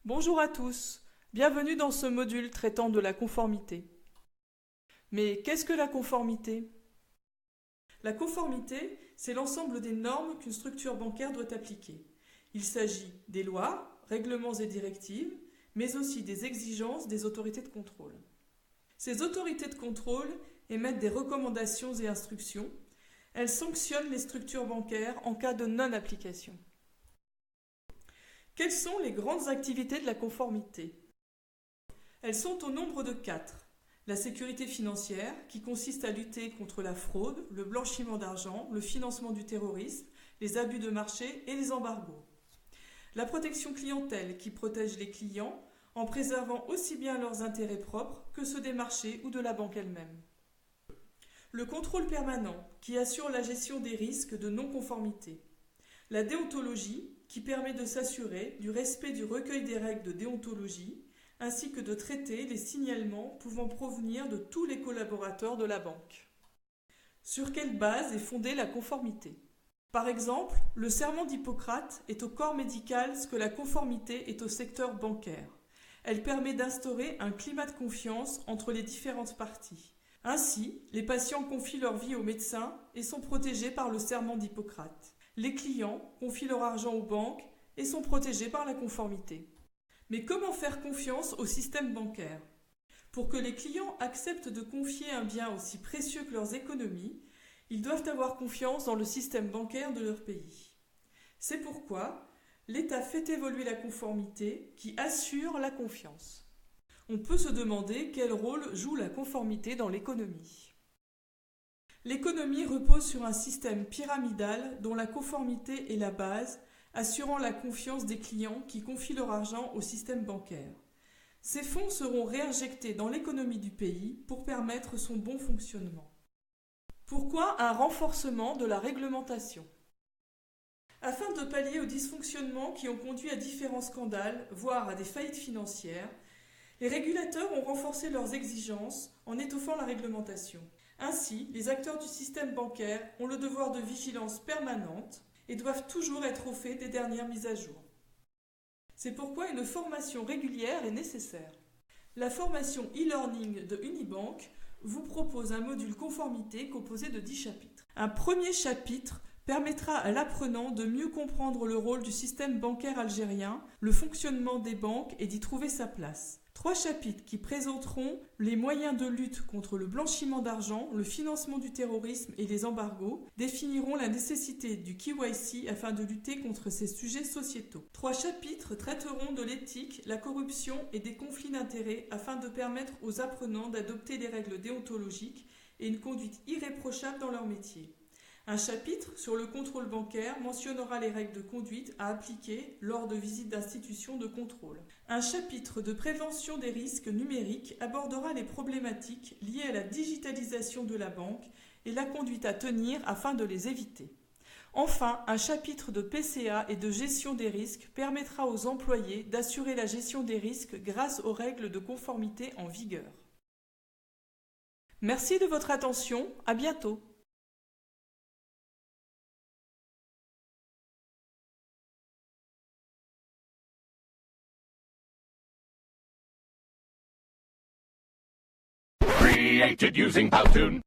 Bonjour à tous, bienvenue dans ce module traitant de la conformité. Mais qu'est-ce que la conformité? La conformité, c'est l'ensemble des normes qu'une structure bancaire doit appliquer. Il s'agit des lois, règlements et directives, mais aussi des exigences des autorités de contrôle. Ces autorités de contrôle émettent des recommandations et instructions. Elles sanctionnent les structures bancaires en cas de non-application. Quelles sont les grandes activités de la conformité? Elles sont au nombre de 4. La sécurité financière, qui consiste à lutter contre la fraude, le blanchiment d'argent, le financement du terrorisme, les abus de marché et les embargos. La protection clientèle, qui protège les clients en préservant aussi bien leurs intérêts propres que ceux des marchés ou de la banque elle-même. Le contrôle permanent, qui assure la gestion des risques de non-conformité. La déontologie, qui permet de s'assurer du respect du recueil des règles de déontologie, ainsi que de traiter les signalements pouvant provenir de tous les collaborateurs de la banque. Sur quelle base est fondée la conformité? Par exemple, le serment d'Hippocrate est au corps médical ce que la conformité est au secteur bancaire. Elle permet d'instaurer un climat de confiance entre les différentes parties. Ainsi, les patients confient leur vie aux médecins et sont protégés par le serment d'Hippocrate. Les clients confient leur argent aux banques et sont protégés par la conformité. Mais comment faire confiance au système bancaire? Pour que les clients acceptent de confier un bien aussi précieux que leurs économies, ils doivent avoir confiance dans le système bancaire de leur pays. C'est pourquoi l'État fait évoluer la conformité qui assure la confiance. On peut se demander quel rôle joue la conformité dans l'économie. L'économie repose sur un système pyramidal dont la conformité est la base, assurant la confiance des clients qui confient leur argent au système bancaire. Ces fonds seront réinjectés dans l'économie du pays pour permettre son bon fonctionnement. Pourquoi un renforcement de la réglementation? Afin de pallier aux dysfonctionnements qui ont conduit à différents scandales, voire à des faillites financières, les régulateurs ont renforcé leurs exigences en étoffant la réglementation. Ainsi, les acteurs du système bancaire ont le devoir de vigilance permanente et doivent toujours être au fait des dernières mises à jour. C'est pourquoi une formation régulière est nécessaire. La formation e-learning de Unibank vous propose un module conformité composé de 10 chapitres. Un premier chapitre permettra à l'apprenant de mieux comprendre le rôle du système bancaire algérien, le fonctionnement des banques et d'y trouver sa place. 3 chapitres qui présenteront les moyens de lutte contre le blanchiment d'argent, le financement du terrorisme et les embargos, définiront la nécessité du KYC afin de lutter contre ces sujets sociétaux. 3 chapitres traiteront de l'éthique, la corruption et des conflits d'intérêts afin de permettre aux apprenants d'adopter des règles déontologiques et une conduite irréprochable dans leur métier. Un chapitre sur le contrôle bancaire mentionnera les règles de conduite à appliquer lors de visites d'institutions de contrôle. Un chapitre de prévention des risques numériques abordera les problématiques liées à la digitalisation de la banque et la conduite à tenir afin de les éviter. Enfin, un chapitre de PCA et de gestion des risques permettra aux employés d'assurer la gestion des risques grâce aux règles de conformité en vigueur. Merci de votre attention, à bientôt. Created using Powtoon.